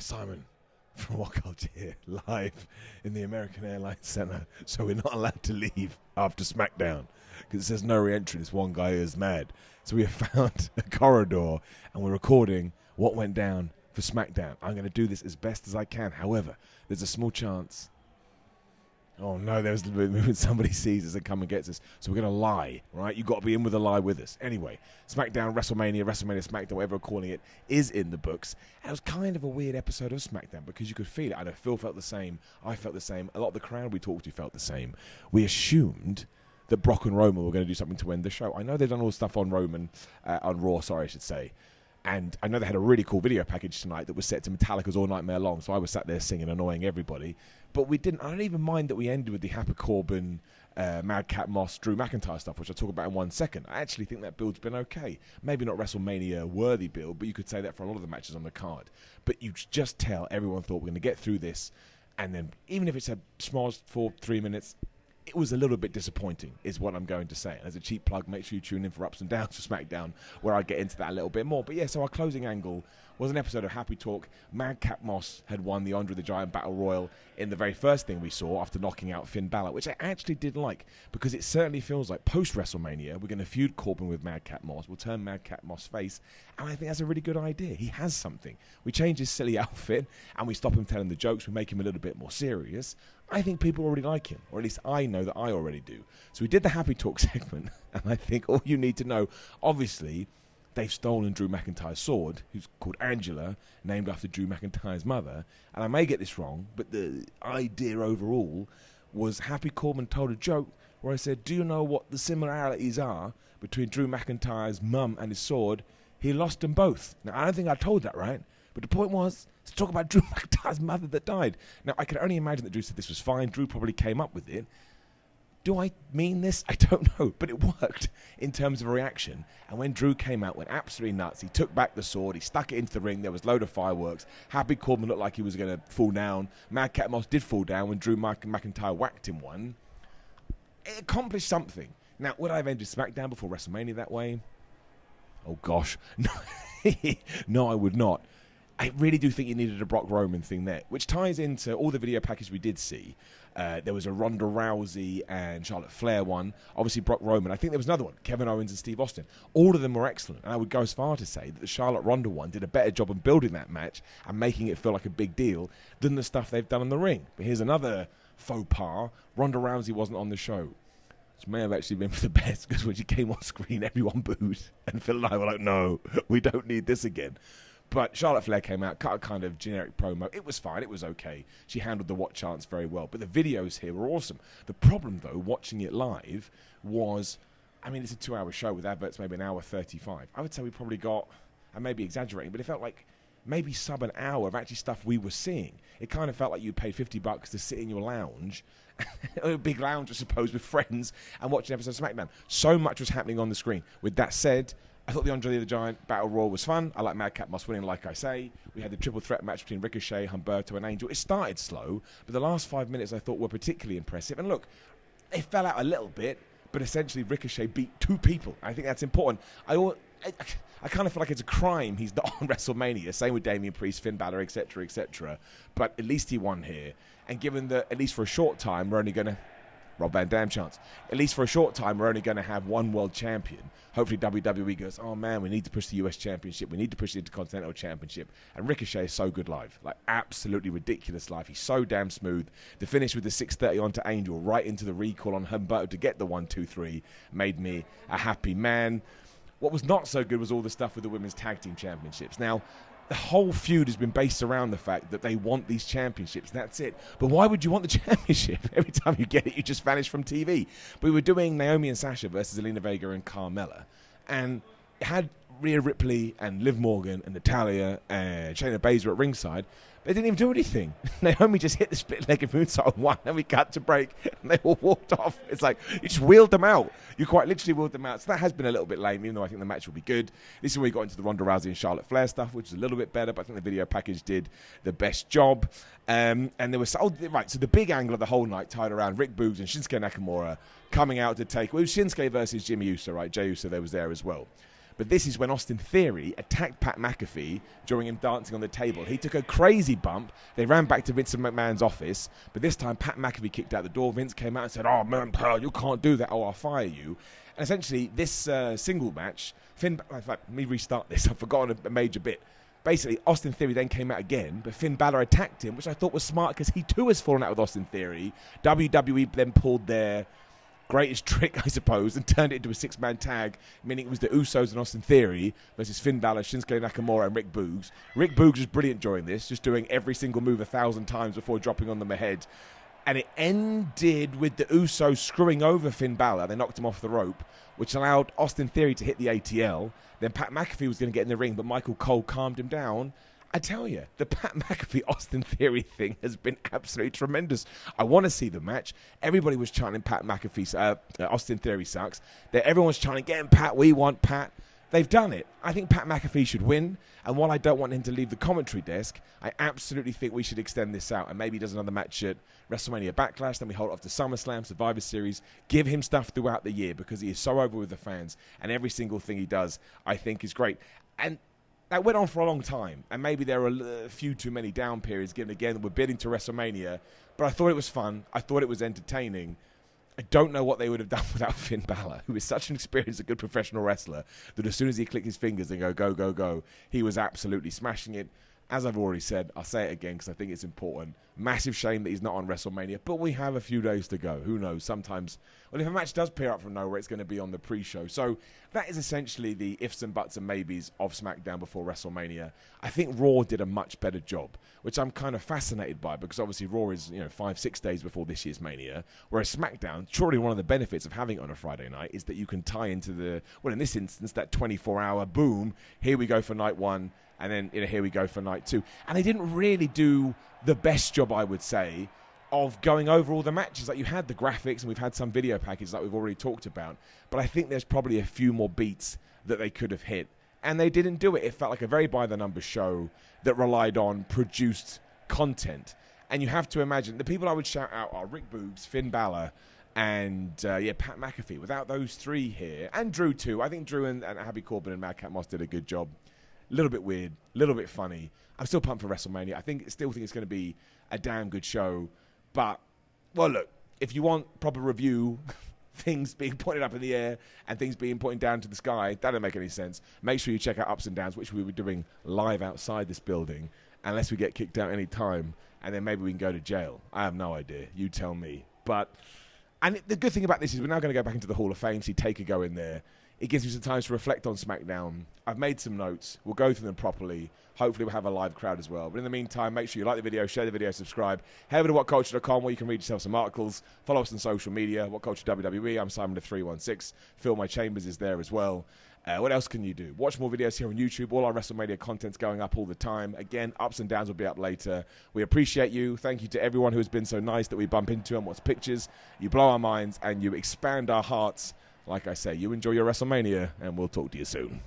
Simon from WhatCulture here, live in the American Airlines Center. So we're not allowed to leave after SmackDown because it says no re-entry. This one guy is mad. So we have found a corridor and we're recording what went down for SmackDown. I'm going to do this as best as I can. However, there's a small chance. Oh no, there's the movement. Somebody sees us and come and gets us. So we're going to lie, right? You've got to be in with a lie with us. Anyway, SmackDown, WrestleMania, SmackDown, whatever we're calling it, is in the books. And it was kind of a weird episode of SmackDown because you could feel it. I know Phil felt the same. I felt the same. A lot of the crowd we talked to felt the same. We assumed that Brock and Roman were going to do something to end the show. I know they've done all the stuff on on Raw, I should say. And I know they had a really cool video package tonight that was set to Metallica's All Nightmare Long, so I was sat there singing, annoying everybody. But we didn't. I don't even mind that we ended with the Happy Corbin, Madcap Moss, Drew McIntyre stuff, which I'll talk about in 1 second. I actually think that build's been okay. Maybe not WrestleMania-worthy build, but you could say that for a lot of the matches on the card. But you just tell everyone thought we're going to get through this, and then even if it's a small for 3 minutes, it was a little bit disappointing, is what I'm going to say. And as a cheap plug, make sure you tune in for Ups and Downs for SmackDown, where I get into that a little bit more. But yeah, so our closing angle was an episode of Happy Talk. Madcap Moss had won the Andre the Giant Battle Royal in the very first thing we saw after knocking out Finn Balor, which I actually did like, because it certainly feels like post-WrestleMania, we're going to feud Corbin with Madcap Moss. We'll turn Madcap Moss face, and I think that's a really good idea. He has something. We change his silly outfit, and we stop him telling the jokes. We make him a little bit more serious. I think people already like him, or at least I know that I already do. So we did the Happy Talk segment, and I think all you need to know, obviously, they've stolen Drew McIntyre's sword, who's called Angela, named after Drew McIntyre's mother. And I may get this wrong, but the idea overall was Happy Corbin told a joke where I said, do you know what the similarities are between Drew McIntyre's mum and his sword? He lost them both. Now, I don't think I told that right, but the point was to talk about Drew McIntyre's mother that died. Now, I can only imagine that Drew said this was fine. Drew probably came up with it. Do I mean this? I don't know, but it worked in terms of a reaction. And when Drew came out, went absolutely nuts. He took back the sword. He stuck it into the ring. There was a load of fireworks. Happy Corbin looked like he was going to fall down. Madcap Moss did fall down when Drew McIntyre whacked him one. It accomplished something. Now, would I have ended SmackDown before WrestleMania that way? Oh, gosh. No, no, I would not. I really do think you needed a Brock Roman thing there, which ties into all the video package we did see. There was a Ronda Rousey and Charlotte Flair one. Obviously, Brock Roman. I think there was another one, Kevin Owens and Steve Austin. All of them were excellent. And I would go as far to say that the Charlotte Ronda one did a better job of building that match and making it feel like a big deal than the stuff they've done in the ring. But here's another faux pas. Ronda Rousey wasn't on the show, which may have actually been for the best, because when she came on screen, everyone booed. And Phil and I were like, no, we don't need this again. But Charlotte Flair came out, cut a kind of generic promo. It was fine. It was okay. She handled the what chants very well. But the videos here were awesome. The problem, though, watching it live was, I mean, it's a 2-hour show with adverts, maybe an hour 35. I would say we probably got, I may be exaggerating, but it felt like maybe sub an hour of actually stuff we were seeing. It kind of felt like you paid $50 to sit in your lounge, a big lounge, I suppose, with friends, and watch an episode of SmackDown. So much was happening on the screen. With that said, I thought the Andre the Giant Battle Royal was fun. I like Madcap Moss winning, like I say. We had the triple threat match between Ricochet, Humberto, and Angel. It started slow, but the last 5 minutes I thought were particularly impressive. And look, it fell out a little bit, but essentially Ricochet beat 2 people. I think that's important. I kind of feel like it's a crime he's not on WrestleMania. Same with Damian Priest, Finn Balor, etc., etc. But at least he won here. And given that, at least for a short time, we're only going to... Rob Van Dam chance. At least for a short time, we're only going to have one world champion. Hopefully WWE goes, oh man, we need to push the US Championship. We need to push the Intercontinental Championship. And Ricochet is so good live. Like, absolutely ridiculous live. He's so damn smooth. The finish with the 630 onto Angel, right into the recall on Humberto to get the 1-2-3, made me a happy man. What was not so good was all the stuff with the Women's Tag Team Championships. Now, the whole feud has been based around the fact that they want these championships. That's it. But why would you want the championship? Every time you get it, you just vanish from TV. We were doing Naomi and Sasha versus Zelina Vega and Carmella. And it had Rhea Ripley and Liv Morgan and Natalya and Shayna Baszler at ringside. They didn't even do anything. Naomi just hit the split-legged moonsault on one, and we cut to break, and they all walked off. It's like, you just wheeled them out. You quite literally wheeled them out. So that has been a little bit lame, even though I think the match will be good. This is where we got into the Ronda Rousey and Charlotte Flair stuff, which is a little bit better, but I think the video package did the best job. And there was, so the big angle of the whole night tied around Rick Boogs and Shinsuke Nakamura coming out to take, well, it was Shinsuke versus Jimmy Uso, right? Jey Uso, there was there as well. But this is when Austin Theory attacked Pat McAfee during him dancing on the table. He took a crazy bump. They ran back to Vince McMahon's office. But this time, Pat McAfee kicked out the door. Vince came out and said, "Oh, man, pal, you can't do that. Oh, I'll fire you." And essentially, this single match, let me restart this. I've forgotten a major bit. Basically, Austin Theory then came out again, but Finn Balor attacked him, which I thought was smart because he too has fallen out with Austin Theory. WWE then pulled their greatest trick, I suppose, and turned it into a six-man tag, meaning it was the Usos and Austin Theory versus Finn Balor, Shinsuke Nakamura, and Rick Boogs. Rick Boogs was brilliant during this, just doing every single move 1,000 times before dropping on them ahead. And it ended with the Usos screwing over Finn Balor. They knocked him off the rope, which allowed Austin Theory to hit the ATL. Then Pat McAfee was going to get in the ring, but Michael Cole calmed him down. I tell you, the Pat McAfee-Austin Theory thing has been absolutely tremendous. I want to see the match. Everybody was chanting Pat McAfee, Austin Theory sucks. Everyone's chanting, "Get him, Pat, we want Pat." They've done it. I think Pat McAfee should win. And while I don't want him to leave the commentary desk, I absolutely think we should extend this out. And maybe he does another match at WrestleMania Backlash. Then we hold it off to SummerSlam, Survivor Series. Give him stuff throughout the year because he is so over with the fans. And every single thing he does, I think, is great. And that went on for a long time. And maybe there are a few too many down periods, given again, we're bidding to WrestleMania. But I thought it was fun. I thought it was entertaining. I don't know what they would have done without Finn Balor, who is such an experienced, a good professional wrestler, that as soon as he clicked his fingers and go, go, go, he was absolutely smashing it. As I've already said, I'll say it again because I think it's important. Massive shame that he's not on WrestleMania, but we have a few days to go. Who knows? Sometimes, well, if a match does appear up from nowhere, it's going to be on the pre-show. So that is essentially the ifs and buts and maybes of SmackDown before WrestleMania. I think Raw did a much better job, which I'm kind of fascinated by because obviously Raw is 5-6 days before this year's Mania, whereas SmackDown, surely one of the benefits of having it on a Friday night is that you can tie into the, well, in this instance, that 24-hour boom, here we go for night one, and then here we go for night two. And they didn't really do the best job, I would say, of going over all the matches. Like, you had the graphics and we've had some video packages like we've already talked about, but I think there's probably a few more beats that they could have hit. And they didn't do it. It felt like a very by-the-numbers show that relied on produced content. And you have to imagine, the people I would shout out are Rick Boogs, Finn Balor, and Pat McAfee. Without those three here, and Drew too. I think Drew and Happy Corbin and Madcap Moss did a good job. A little bit weird, a little bit funny. I'm still pumped for WrestleMania. I still think it's going to be a damn good show. But, well, look, if you want proper review, things being pointed up in the air and things being pointed down to the sky, that don't make any sense. Make sure you check out Ups and Downs, which we were doing live outside this building, unless we get kicked out any time, and then maybe we can go to jail. I have no idea. You tell me. And the good thing about this is we're now going to go back into the Hall of Fame, see Taker go in there. It gives me some time to reflect on SmackDown. I've made some notes. We'll go through them properly. Hopefully we'll have a live crowd as well. But in the meantime, make sure you like the video, share the video, subscribe. Head over to WhatCulture.com where you can read yourself some articles. Follow us on social media, WhatCulture WWE. I'm Simon the 316. Phil My Chambers is there as well. What else can you do? Watch more videos here on YouTube. All our WrestleMania content's going up all the time. Again, Ups and Downs will be up later. We appreciate you. Thank you to everyone who has been so nice that we bump into and watch pictures. You blow our minds and you expand our hearts. Like I say, you enjoy your WrestleMania, and we'll talk to you soon.